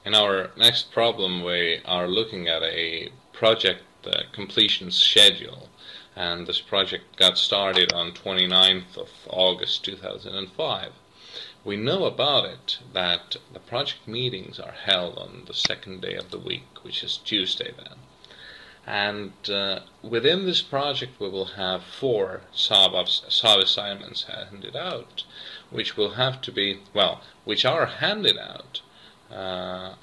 In our next problem, we are looking at a project completion schedule, and this project got started on 29th of August 2005. We know about it that the project meetings are held on the second day of the week, which is Tuesday then. And within this project we will have 4 SAB assignments handed out, which will have to be, well, which are handed out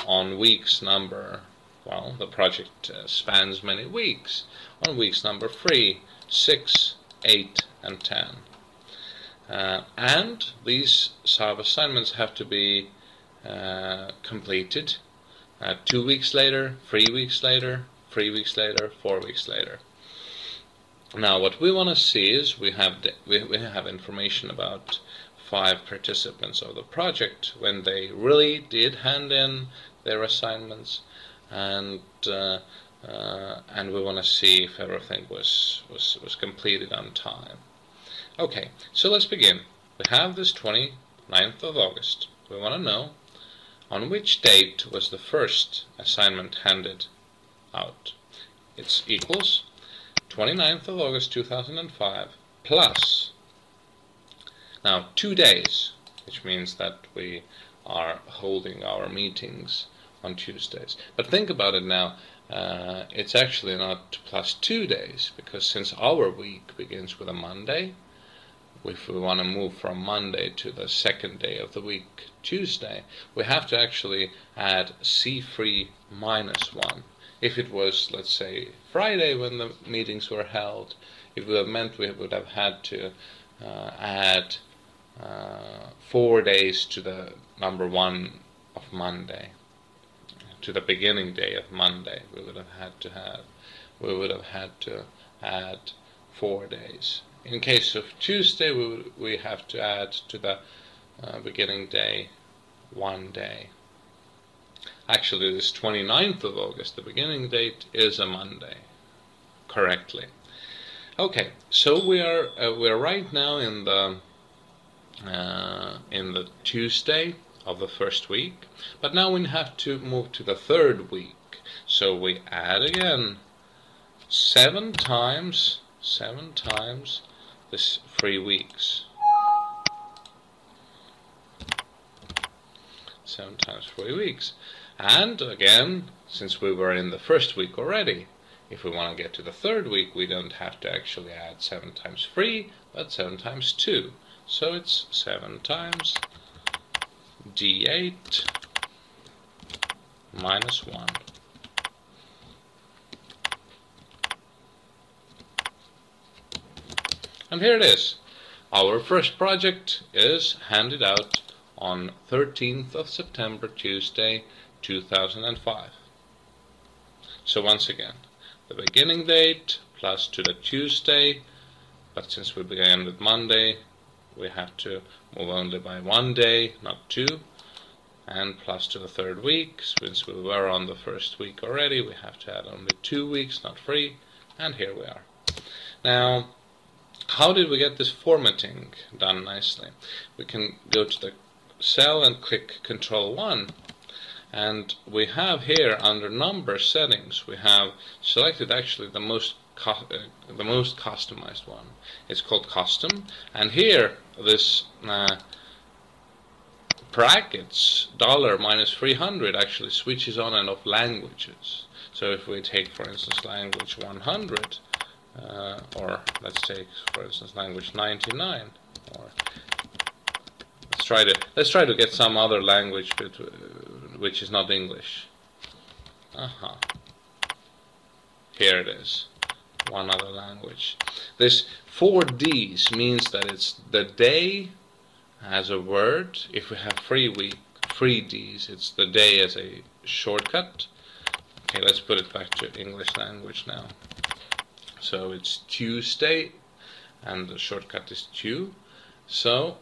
on weeks number, well, the project spans many weeks, on weeks number 3, 6, 8, and 10. And these SAB assignments have to be completed 2 weeks later, 3 weeks later, 3 weeks later, 4 weeks later. Now what we want to see is we have information about 5 participants of the project when they really did hand in their assignments, and we want to see if everything was completed on time. Okay, so let's begin. We have this 29th of August. We want to know on which date was the first assignment handed out. It's equals 29th of August 2005 plus, now 2 days, which means that we are holding our meetings on Tuesdays. But think about it now, it's actually not plus 2 days, because since our week begins with a Monday, if we want to move from Monday to the second day of the week, Tuesday, we have to actually add C3 minus 1. If it was, let's say, Friday when the meetings were held, it would have meant we would have had to add 4 days to the number 1 of Monday, to the beginning day of Monday. We would have had to add 4 days. In case of Tuesday, we have to add to the beginning day 1 day. Actually, this 29th of August, the beginning date, is a Monday, correctly. Okay, so we are right now in the Tuesday of the first week, but now we have to move to the third week. So we add again 7 times this 3 weeks. 7 times 3 weeks. And again, since we were in the first week already, if we want to get to the third week, we don't have to actually add 7 times 3, but 7 times 2. So it's 7 times D8 minus 1. And here it is. Our first project is handed out on 13th of September, Tuesday, 2005. So once again, the beginning date plus to the Tuesday, but since we began with Monday, we have to move only by 1 day, not 2, and plus to the third week. Since we were on the first week already, we have to add only 2 weeks, not 3, and here we are. Now, how did we get this formatting done nicely? We can go to the cell and click Control 1, and we have here under number settings, we have selected actually the most customized one. It's called custom, and here this brackets $-300 actually switches on and off languages. So if we take, for instance, language 100, or let's take, for instance, language 99, or let's try to get some other language which is not English. Here it is, one other language. This 4 Ds means that it's the day as a word. If we have 3 Ds, it's the day as a shortcut. Okay, let's put it back to English language now. So it's Tuesday, and the shortcut is Q. So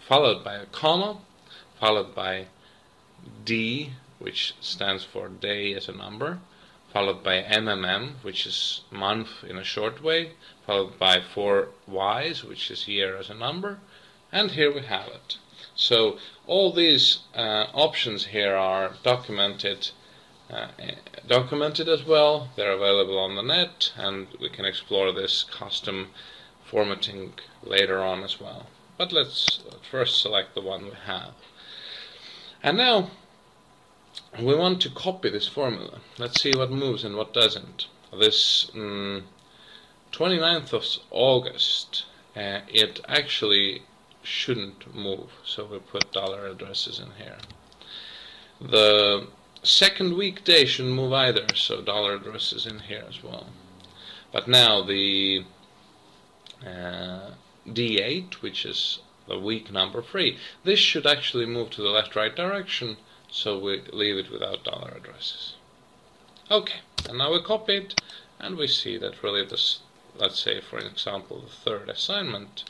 followed by a comma, followed by D, which stands for day as a number, followed by MMM, which is month in a short way, followed by 4 Ys, which is year as a number, and here we have it. So all these options here are documented as well. They're available on the net, and we can explore this custom formatting later on as well. But let's first select the one we have. And now we want to copy this formula. Let's see what moves and what doesn't. This 29th of August, it actually shouldn't move, so we put dollar addresses in here. The second weekday shouldn't move either, so dollar addresses in here as well. But now the D8, which is the week number 3, this should actually move to the left-right direction, so we leave it without dollar addresses. Okay, and now we copy it, and we see that really this, let's say for example the third assignment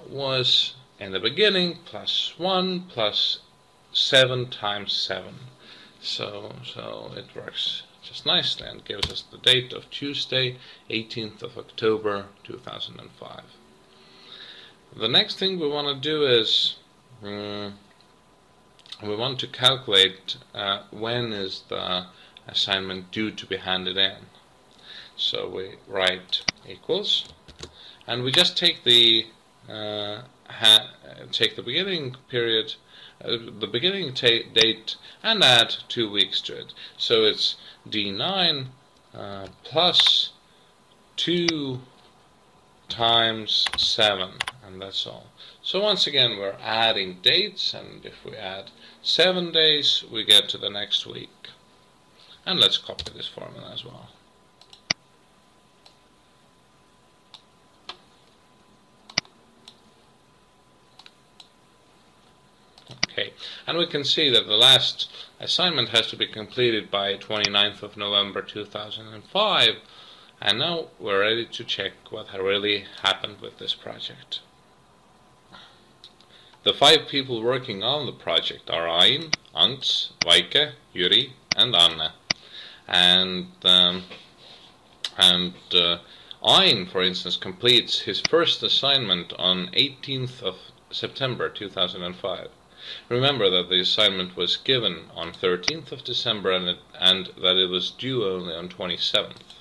was in the beginning +1 plus 7 times 7. So it works just nicely and gives us the date of Tuesday, 18th of October 2005. The next thing we want to do is we want to calculate when is the assignment due to be handed in. So we write equals, and we just take the beginning period, the beginning date, and add 2 weeks to it. So it's D9 plus 2 times 7, and that's all. So once again we're adding dates, and if we add 7 days we get to the next week. And let's copy this formula as well. Okay, and we can see that the last assignment has to be completed by 29th of November 2005, and now we're ready to check what really happened with this project. The 5 people working on the project are Ain, Ants, Vaike, Yuri, and Anne. And Ain, for instance, completes his first assignment on 18th of September 2005. Remember that the assignment was given on 13th of December and that it was due only on 27th.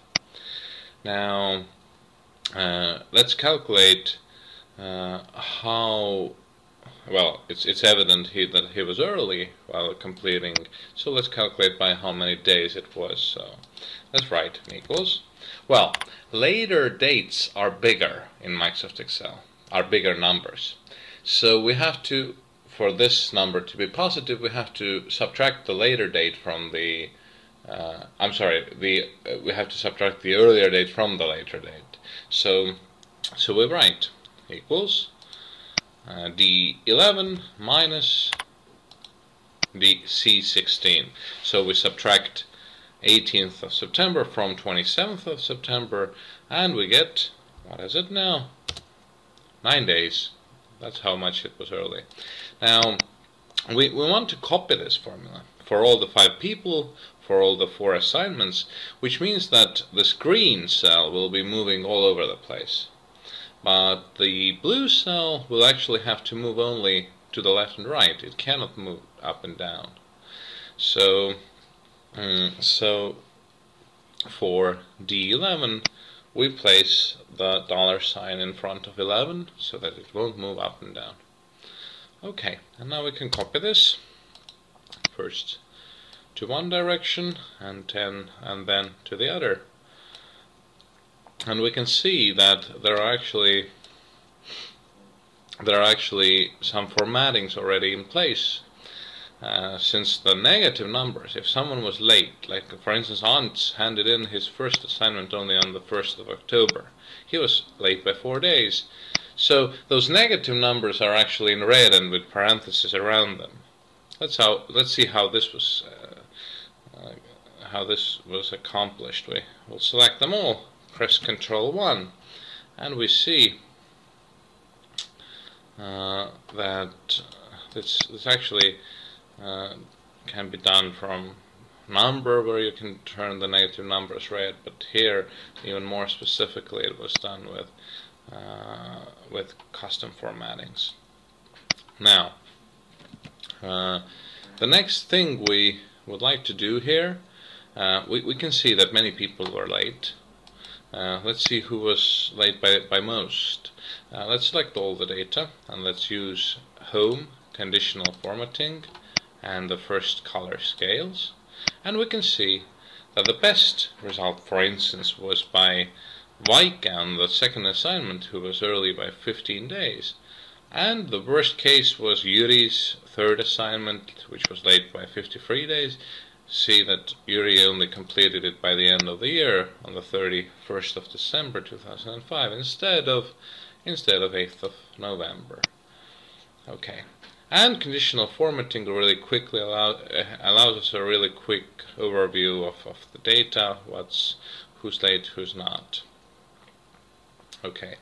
Now, let's calculate how, well, it's evident that he was early while completing, so let's calculate by how many days it was. So let's write equals. Well, later dates are bigger in Microsoft Excel, are bigger numbers. So we have to, for this number to be positive, we have to subtract the later date from the, we have to subtract the earlier date from the later date. So we write equals D11 minus C16. So we subtract 18th of September from 27th of September, and we get, what is it now? 9 days. That's how much it was early. Now, we want to copy this formula for all the 5 people, for all the 4 assignments, which means that the green cell will be moving all over the place. But the blue cell will actually have to move only to the left and right. It cannot move up and down. So for D11, we place the $sign in front of 11 so that it won't move up and down. Okay, and now we can copy this first to one direction and then to the other. And we can see that there are actually some formattings already in place. Since the negative numbers, if someone was late, like for instance Ants handed in his first assignment only on the 1st of October, he was late by 4 days. So those negative numbers are actually in red and with parentheses around them. Let's see how this was accomplished. We'll select them all, press Ctrl 1, and we see that this actually can be done from number, where you can turn the negative numbers red, but here even more specifically it was done with with custom formattings. Now, the next thing we would like to do here, we can see that many people were late. Let's see who was late by most. Let's select all the data and let's use home, conditional formatting, and the first color scales. And we can see that the best result, for instance, was by Vaika on the second assignment, who was early by 15 days. And the worst case was Yuri's third assignment, which was late by 53 days. See that Yuri only completed it by the end of the year, on the 31st of December 2005, instead of 8th of November. Okay. And conditional formatting really quickly allows us a really quick overview of the data, who's late, who's not. Okay.